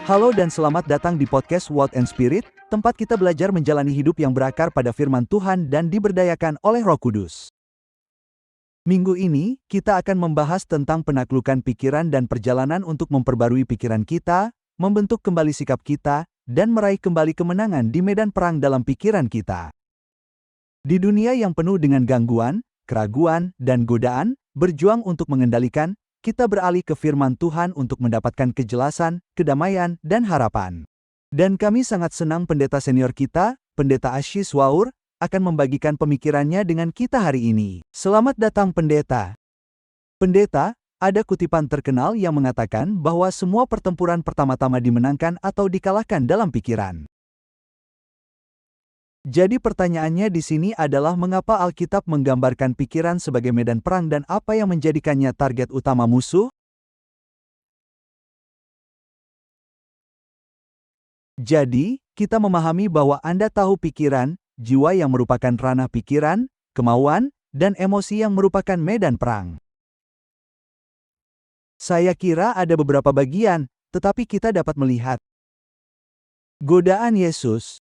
Halo dan selamat datang di podcast Word and Spirit, tempat kita belajar menjalani hidup yang berakar pada firman Tuhan dan diberdayakan oleh Roh Kudus. Minggu ini, kita akan membahas tentang penaklukan pikiran dan perjalanan untuk memperbarui pikiran kita, membentuk kembali sikap kita, dan meraih kembali kemenangan di medan perang dalam pikiran kita. Di dunia yang penuh dengan gangguan, keraguan, dan godaan, berjuang untuk mengendalikan, kita beralih ke firman Tuhan untuk mendapatkan kejelasan, kedamaian, dan harapan. Dan kami sangat senang pendeta senior kita, Pendeta Ashish Waur, akan membagikan pemikirannya dengan kita hari ini. Selamat datang pendeta. Pendeta, ada kutipan terkenal yang mengatakan bahwa semua pertempuran pertama-tama dimenangkan atau dikalahkan dalam pikiran. Jadi pertanyaannya di sini adalah mengapa Alkitab menggambarkan pikiran sebagai medan perang dan apa yang menjadikannya target utama musuh? Jadi, kita memahami bahwa Anda tahu pikiran, jiwa yang merupakan ranah pikiran, kemauan, dan emosi yang merupakan medan perang. Saya kira ada beberapa bagian, tetapi kita dapat melihat godaan Yesus.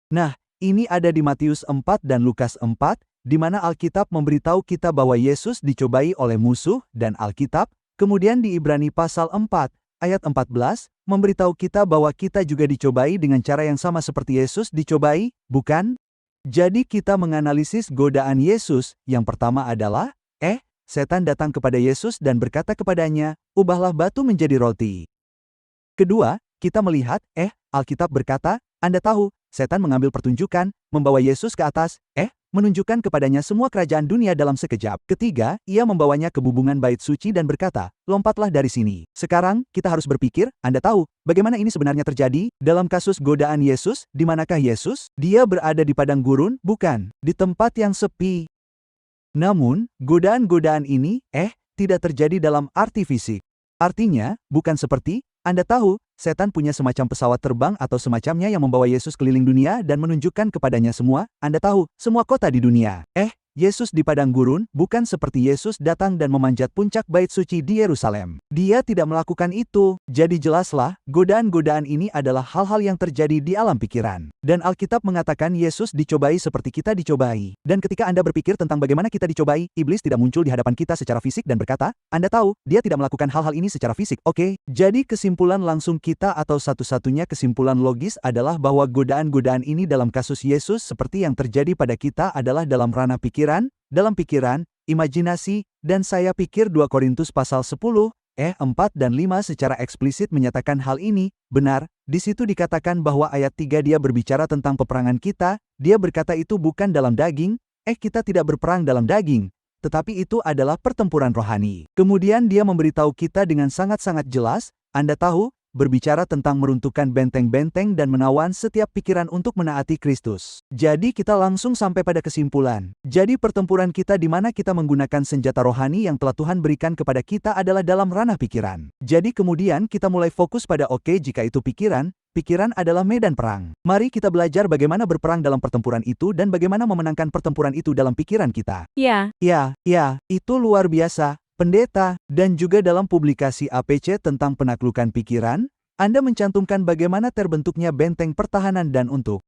Nah, ini ada di Matius 4 dan Lukas 4, di mana Alkitab memberitahu kita bahwa Yesus dicobai oleh musuh, dan Alkitab, kemudian di Ibrani pasal 4, ayat 14, memberitahu kita bahwa kita juga dicobai dengan cara yang sama seperti Yesus dicobai, bukan? Jadi kita menganalisis godaan Yesus, yang pertama adalah, setan datang kepada Yesus dan berkata kepadanya, ubahlah batu menjadi roti. Kedua, kita melihat, Alkitab berkata, Anda tahu, setan mengambil pertunjukan, membawa Yesus ke atas, menunjukkan kepadanya semua kerajaan dunia dalam sekejap. Ketiga, ia membawanya ke bubungan bait suci dan berkata, lompatlah dari sini. Sekarang, kita harus berpikir, Anda tahu, bagaimana ini sebenarnya terjadi? Dalam kasus godaan Yesus, di manakah Yesus? Dia berada di padang gurun, bukan, di tempat yang sepi. Namun, godaan-godaan ini, tidak terjadi dalam arti fisik. Artinya, bukan seperti, Anda tahu, setan punya semacam pesawat terbang atau semacamnya yang membawa Yesus keliling dunia dan menunjukkan kepadanya semua, Anda tahu, semua kota di dunia. Yesus di padang gurun, bukan seperti Yesus datang dan memanjat puncak bait suci di Yerusalem. Dia tidak melakukan itu. Jadi jelaslah, godaan-godaan ini adalah hal-hal yang terjadi di alam pikiran. Dan Alkitab mengatakan Yesus dicobai seperti kita dicobai. Dan ketika Anda berpikir tentang bagaimana kita dicobai, iblis tidak muncul di hadapan kita secara fisik dan berkata, Anda tahu, dia tidak melakukan hal-hal ini secara fisik. Oke, jadi kesimpulan langsung kita atau satu-satunya kesimpulan logis adalah bahwa godaan-godaan ini dalam kasus Yesus seperti yang terjadi pada kita adalah dalam ranah dalam pikiran, imajinasi, dan saya pikir 2 Korintus pasal 10, 4 dan 5 secara eksplisit menyatakan hal ini, benar, di situ dikatakan bahwa ayat 3 dia berbicara tentang peperangan kita, dia berkata itu bukan dalam daging, kita tidak berperang dalam daging, tetapi itu adalah pertempuran rohani. Kemudian dia memberitahu kita dengan sangat-sangat jelas, Anda tahu, berbicara tentang meruntuhkan benteng-benteng dan menawan setiap pikiran untuk menaati Kristus. Jadi kita langsung sampai pada kesimpulan. Jadi pertempuran kita di mana kita menggunakan senjata rohani yang telah Tuhan berikan kepada kita adalah dalam ranah pikiran. Jadi kemudian kita mulai fokus pada jika itu pikiran adalah medan perang. Mari kita belajar bagaimana berperang dalam pertempuran itu dan bagaimana memenangkan pertempuran itu dalam pikiran kita. Ya, itu luar biasa. Pendeta, dan juga dalam publikasi APC tentang penaklukan pikiran, Anda mencantumkan bagaimana terbentuknya benteng pertahanan dan untuk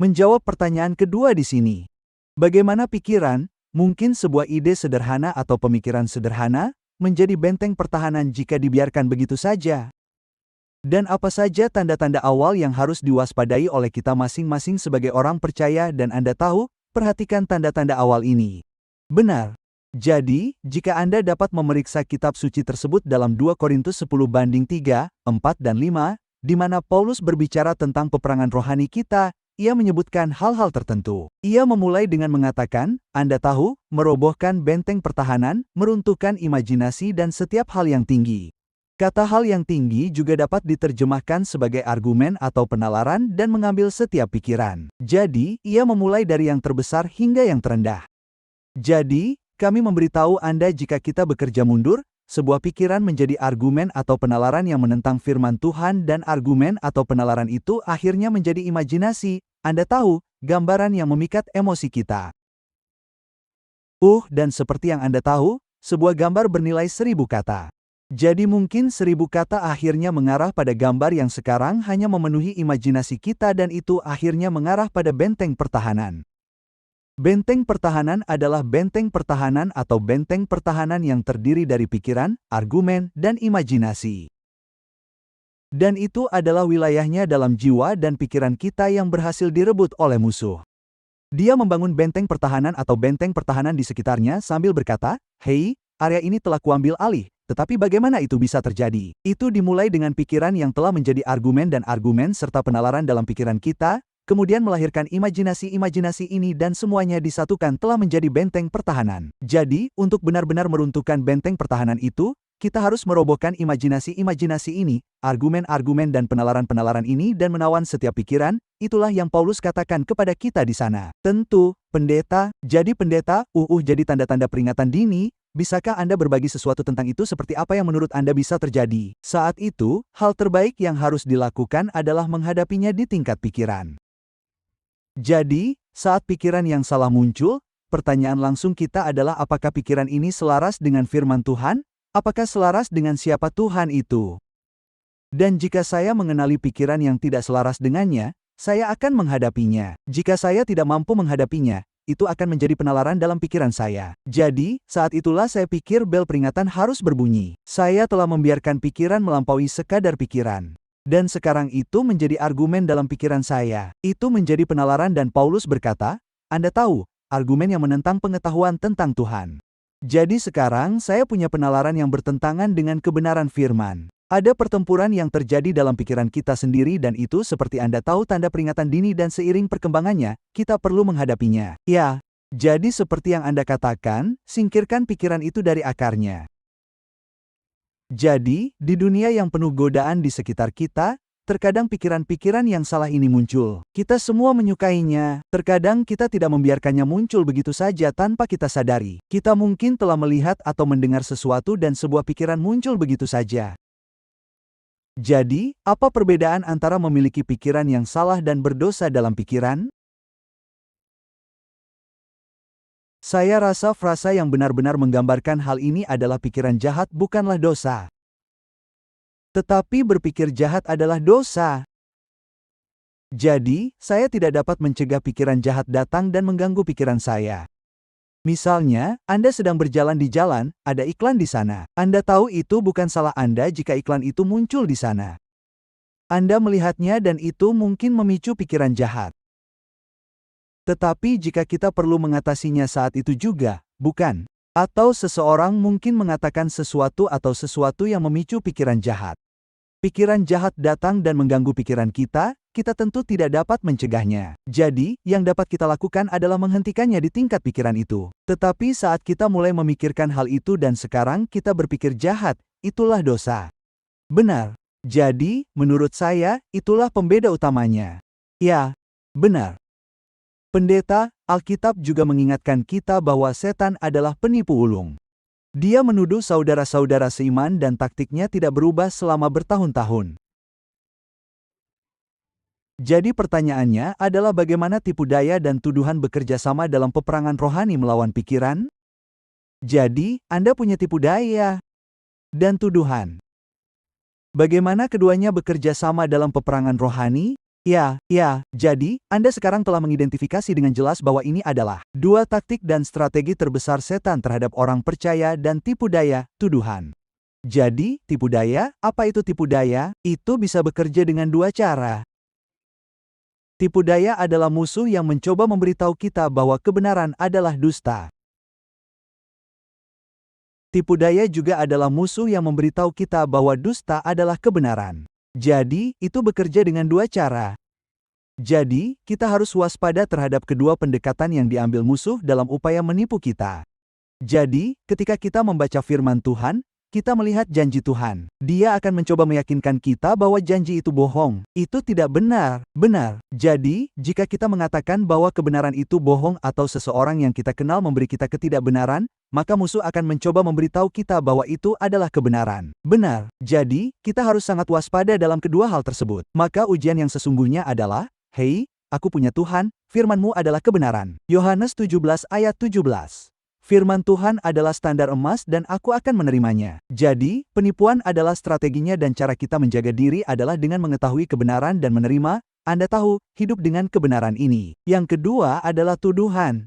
menjawab pertanyaan kedua di sini. Bagaimana pikiran, mungkin sebuah ide sederhana atau pemikiran sederhana, menjadi benteng pertahanan jika dibiarkan begitu saja? Dan apa saja tanda-tanda awal yang harus diwaspadai oleh kita masing-masing sebagai orang percaya dan Anda tahu, perhatikan tanda-tanda awal ini. Benar. Jadi, jika Anda dapat memeriksa kitab suci tersebut dalam 2 Korintus 10:3, 4 dan 5, di mana Paulus berbicara tentang peperangan rohani kita, ia menyebutkan hal-hal tertentu. Ia memulai dengan mengatakan, Anda tahu, merobohkan benteng pertahanan, meruntuhkan imajinasi dan setiap hal yang tinggi. Kata hal yang tinggi juga dapat diterjemahkan sebagai argumen atau penalaran dan mengambil setiap pikiran. Jadi, ia memulai dari yang terbesar hingga yang terendah. Jadi, kami memberitahu Anda jika kita bekerja mundur, sebuah pikiran menjadi argumen atau penalaran yang menentang firman Tuhan dan argumen atau penalaran itu akhirnya menjadi imajinasi, Anda tahu, gambaran yang memikat emosi kita. Dan seperti yang Anda tahu, sebuah gambar bernilai 1000 kata. Jadi mungkin 1000 kata akhirnya mengarah pada gambar yang sekarang hanya memenuhi imajinasi kita dan itu akhirnya mengarah pada benteng pertahanan. Benteng pertahanan adalah benteng pertahanan atau benteng pertahanan yang terdiri dari pikiran, argumen, dan imajinasi. Dan itu adalah wilayahnya dalam jiwa dan pikiran kita yang berhasil direbut oleh musuh. Dia membangun benteng pertahanan atau benteng pertahanan di sekitarnya sambil berkata, "Hei, area ini telah kuambil alih." Tetapi bagaimana itu bisa terjadi? Itu dimulai dengan pikiran yang telah menjadi argumen dan argumen serta penalaran dalam pikiran kita, kemudian melahirkan imajinasi-imajinasi ini dan semuanya disatukan telah menjadi benteng pertahanan. Jadi, untuk benar-benar meruntuhkan benteng pertahanan itu, kita harus merobohkan imajinasi-imajinasi ini, argumen-argumen dan penalaran-penalaran ini dan menawan setiap pikiran, itulah yang Paulus katakan kepada kita di sana. Tentu, pendeta, jadi pendeta, jadi tanda-tanda peringatan dini, bisakah Anda berbagi sesuatu tentang itu seperti apa yang menurut Anda bisa terjadi? Saat itu, hal terbaik yang harus dilakukan adalah menghadapinya di tingkat pikiran. Jadi, saat pikiran yang salah muncul, pertanyaan langsung kita adalah apakah pikiran ini selaras dengan firman Tuhan? Apakah selaras dengan siapa Tuhan itu? Dan jika saya mengenali pikiran yang tidak selaras dengannya, saya akan menghadapinya. Jika saya tidak mampu menghadapinya, itu akan menjadi penalaran dalam pikiran saya. Jadi, saat itulah saya pikir bel peringatan harus berbunyi. Saya telah membiarkan pikiran melampaui sekadar pikiran. Dan sekarang itu menjadi argumen dalam pikiran saya. Itu menjadi penalaran dan Paulus berkata, Anda tahu, argumen yang menentang pengetahuan tentang Tuhan. Jadi sekarang saya punya penalaran yang bertentangan dengan kebenaran firman. Ada pertempuran yang terjadi dalam pikiran kita sendiri dan itu seperti Anda tahu tanda peringatan dini dan seiring perkembangannya, kita perlu menghadapinya. Ya, jadi seperti yang Anda katakan, singkirkan pikiran itu dari akarnya. Jadi, di dunia yang penuh godaan di sekitar kita, terkadang pikiran-pikiran yang salah ini muncul. Kita semua menyukainya. Terkadang kita tidak membiarkannya muncul begitu saja tanpa kita sadari. Kita mungkin telah melihat atau mendengar sesuatu dan sebuah pikiran muncul begitu saja. Jadi, apa perbedaan antara memiliki pikiran yang salah dan berdosa dalam pikiran? Saya rasa frasa yang benar-benar menggambarkan hal ini adalah pikiran jahat bukanlah dosa. Tetapi berpikir jahat adalah dosa. Jadi, saya tidak dapat mencegah pikiran jahat datang dan mengganggu pikiran saya. Misalnya, Anda sedang berjalan di jalan, ada iklan di sana. Anda tahu itu bukan salah Anda jika iklan itu muncul di sana. Anda melihatnya dan itu mungkin memicu pikiran jahat. Tetapi jika kita perlu mengatasinya saat itu juga, bukan? Atau seseorang mungkin mengatakan sesuatu atau sesuatu yang memicu pikiran jahat. Pikiran jahat datang dan mengganggu pikiran kita tentu tidak dapat mencegahnya. Jadi, yang dapat kita lakukan adalah menghentikannya di tingkat pikiran itu. Tetapi saat kita mulai memikirkan hal itu dan sekarang kita berpikir jahat, itulah dosa. Benar. Jadi, menurut saya, itulah pembeda utamanya. Ya, benar. Pendeta, Alkitab juga mengingatkan kita bahwa setan adalah penipu ulung. Dia menuduh saudara-saudara seiman dan taktiknya tidak berubah selama bertahun-tahun. Jadi pertanyaannya adalah bagaimana tipu daya dan tuduhan bekerja sama dalam peperangan rohani melawan pikiran? Jadi, Anda punya tipu daya dan tuduhan. Bagaimana keduanya bekerja sama dalam peperangan rohani? Ya, jadi, Anda sekarang telah mengidentifikasi dengan jelas bahwa ini adalah dua taktik dan strategi terbesar setan terhadap orang percaya dan tipu daya, tuduhan. Jadi, tipu daya, apa itu tipu daya? Itu bisa bekerja dengan dua cara. Tipu daya adalah musuh yang mencoba memberitahu kita bahwa kebenaran adalah dusta. Tipu daya juga adalah musuh yang memberitahu kita bahwa dusta adalah kebenaran. Jadi, itu bekerja dengan dua cara. Jadi, kita harus waspada terhadap kedua pendekatan yang diambil musuh dalam upaya menipu kita. Jadi, ketika kita membaca firman Tuhan, kita melihat janji Tuhan. Dia akan mencoba meyakinkan kita bahwa janji itu bohong. Itu tidak benar. Benar. Jadi, jika kita mengatakan bahwa kebenaran itu bohong atau seseorang yang kita kenal memberi kita ketidakbenaran, maka musuh akan mencoba memberitahu kita bahwa itu adalah kebenaran. Benar. Jadi, kita harus sangat waspada dalam kedua hal tersebut. Maka ujian yang sesungguhnya adalah, hei, aku punya Tuhan, firman-Mu adalah kebenaran. Yohanes 17 ayat 17. Firman Tuhan adalah standar emas dan aku akan menerimanya. Jadi, penipuan adalah strateginya dan cara kita menjaga diri adalah dengan mengetahui kebenaran dan menerima, Anda tahu, hidup dengan kebenaran ini. Yang kedua adalah tuduhan.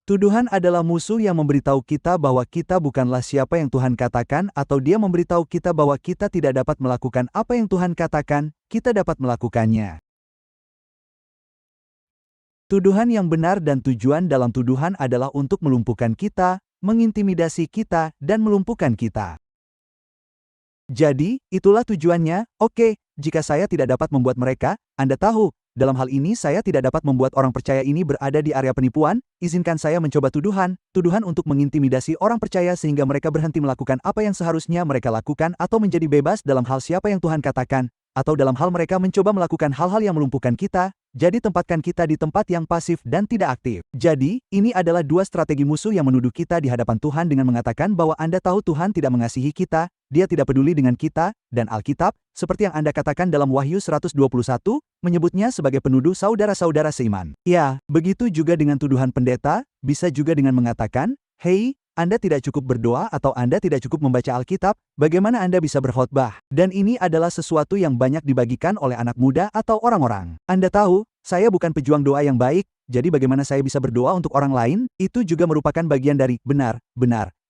Tuduhan adalah musuh yang memberitahu kita bahwa kita bukanlah siapa yang Tuhan katakan atau dia memberitahu kita bahwa kita tidak dapat melakukan apa yang Tuhan katakan, kita dapat melakukannya. Tuduhan yang benar dan tujuan dalam tuduhan adalah untuk melumpuhkan kita, mengintimidasi kita, dan melumpuhkan kita. Jadi, itulah tujuannya. Oke, jika saya tidak dapat membuat mereka, Anda tahu, dalam hal ini saya tidak dapat membuat orang percaya ini berada di area penipuan, izinkan saya mencoba tuduhan untuk mengintimidasi orang percaya sehingga mereka berhenti melakukan apa yang seharusnya mereka lakukan atau menjadi bebas dalam hal siapa yang Tuhan katakan, atau dalam hal mereka mencoba melakukan hal-hal yang melumpuhkan kita, jadi tempatkan kita di tempat yang pasif dan tidak aktif. Jadi, ini adalah dua strategi musuh yang menuduh kita di hadapan Tuhan dengan mengatakan bahwa Anda tahu Tuhan tidak mengasihi kita, Dia tidak peduli dengan kita, dan Alkitab, seperti yang Anda katakan dalam Wahyu 121, menyebutnya sebagai penuduh saudara-saudara seiman. Ya, begitu juga dengan tuduhan pendeta, bisa juga dengan mengatakan, "Hei, Anda tidak cukup berdoa atau Anda tidak cukup membaca Alkitab, bagaimana Anda bisa berkhotbah?" Dan ini adalah sesuatu yang banyak dibagikan oleh anak muda atau orang-orang. Anda tahu, saya bukan pejuang doa yang baik, jadi bagaimana saya bisa berdoa untuk orang lain? Itu juga merupakan bagian dari benar,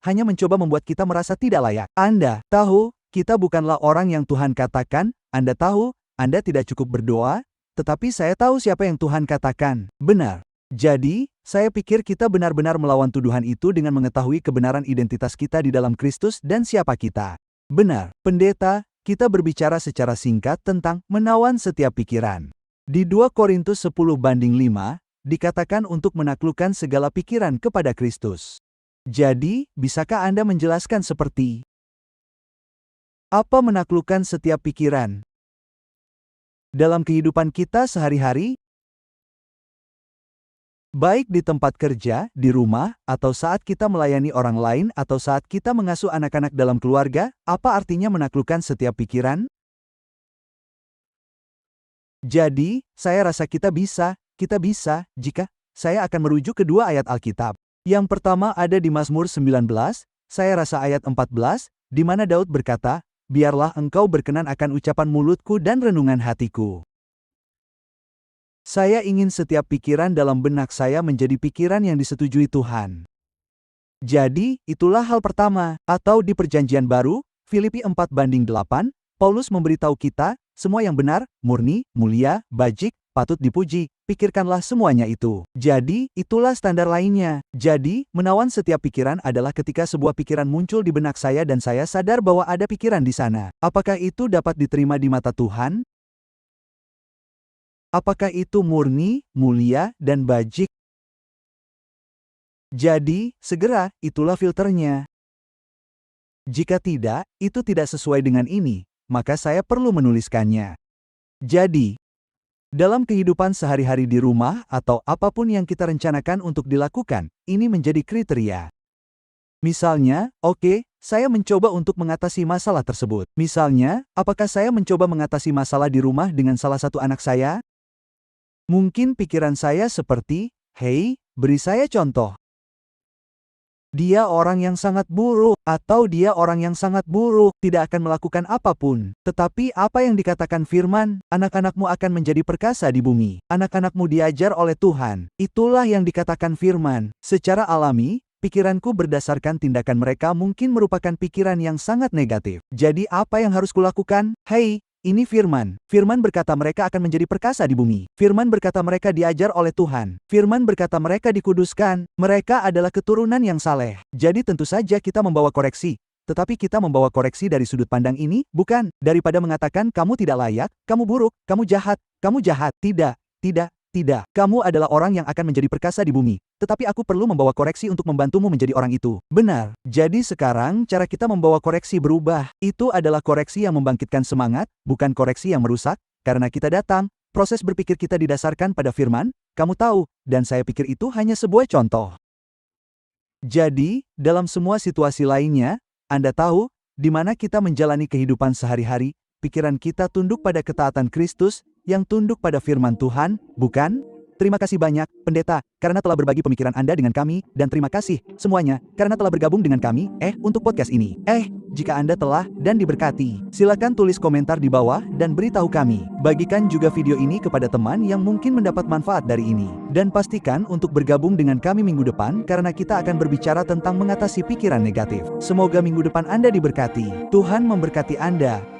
hanya mencoba membuat kita merasa tidak layak. Anda tahu, kita bukanlah orang yang Tuhan katakan, Anda tahu, Anda tidak cukup berdoa, tetapi saya tahu siapa yang Tuhan katakan. Benar. Jadi, saya pikir kita benar-benar melawan tuduhan itu dengan mengetahui kebenaran identitas kita di dalam Kristus dan siapa kita. Benar, pendeta, kita berbicara secara singkat tentang menawan setiap pikiran. Di 2 Korintus 10:5, dikatakan untuk menaklukkan segala pikiran kepada Kristus. Jadi, bisakah Anda menjelaskan seperti apa menaklukkan setiap pikiran? Dalam kehidupan kita sehari-hari, baik di tempat kerja, di rumah, atau saat kita melayani orang lain atau saat kita mengasuh anak-anak dalam keluarga, apa artinya menaklukkan setiap pikiran? Jadi, saya rasa kita bisa, jika saya akan merujuk kedua ayat Alkitab. Yang pertama ada di Mazmur 19, saya rasa ayat 14, di mana Daud berkata, "Biarlah engkau berkenan akan ucapan mulutku dan renungan hatiku." Saya ingin setiap pikiran dalam benak saya menjadi pikiran yang disetujui Tuhan. Jadi, itulah hal pertama. Atau di Perjanjian Baru, Filipi 4:8, Paulus memberitahu kita, semua yang benar, murni, mulia, bajik, patut dipuji, pikirkanlah semuanya itu. Jadi, itulah standar lainnya. Jadi, menawan setiap pikiran adalah ketika sebuah pikiran muncul di benak saya dan saya sadar bahwa ada pikiran di sana. Apakah itu dapat diterima di mata Tuhan? Apakah itu murni, mulia, dan bajik? Jadi, segera, itulah filternya. Jika tidak, itu tidak sesuai dengan ini, maka saya perlu menuliskannya. Jadi, dalam kehidupan sehari-hari di rumah atau apapun yang kita rencanakan untuk dilakukan, ini menjadi kriteria. Misalnya, oke, saya mencoba untuk mengatasi masalah tersebut. Misalnya, apakah saya mencoba mengatasi masalah di rumah dengan salah satu anak saya? Mungkin pikiran saya seperti, "Hei, beri saya contoh. Dia orang yang sangat buruk, atau dia orang yang sangat buruk, tidak akan melakukan apapun." Tetapi apa yang dikatakan firman, anak-anakmu akan menjadi perkasa di bumi. Anak-anakmu diajar oleh Tuhan. Itulah yang dikatakan firman. Secara alami, pikiranku berdasarkan tindakan mereka mungkin merupakan pikiran yang sangat negatif. Jadi apa yang harus kulakukan? Hei, ini firman. Firman berkata mereka akan menjadi perkasa di bumi. Firman berkata mereka diajar oleh Tuhan. Firman berkata mereka dikuduskan. Mereka adalah keturunan yang saleh. Jadi tentu saja kita membawa koreksi. Tetapi kita membawa koreksi dari sudut pandang ini, bukan daripada mengatakan kamu tidak layak, kamu buruk, kamu jahat, kamu jahat. Tidak. Kamu adalah orang yang akan menjadi perkasa di bumi. Tetapi aku perlu membawa koreksi untuk membantumu menjadi orang itu. Benar. Jadi sekarang cara kita membawa koreksi berubah. Itu adalah koreksi yang membangkitkan semangat, bukan koreksi yang merusak. Karena kita datang, proses berpikir kita didasarkan pada firman, kamu tahu, dan saya pikir itu hanya sebuah contoh. Jadi, dalam semua situasi lainnya, Anda tahu, di mana kita menjalani kehidupan sehari-hari, pikiran kita tunduk pada ketaatan Kristus, yang tunduk pada firman Tuhan, bukan? Terima kasih banyak, Pendeta, karena telah berbagi pemikiran Anda dengan kami, dan terima kasih, semuanya, karena telah bergabung dengan kami, untuk podcast ini. Jika Anda telah, dan diberkati, silakan tulis komentar di bawah, dan beritahu kami. Bagikan juga video ini kepada teman yang mungkin mendapat manfaat dari ini. Dan pastikan untuk bergabung dengan kami minggu depan, karena kita akan berbicara tentang mengatasi pikiran negatif. Semoga minggu depan Anda diberkati. Tuhan memberkati Anda.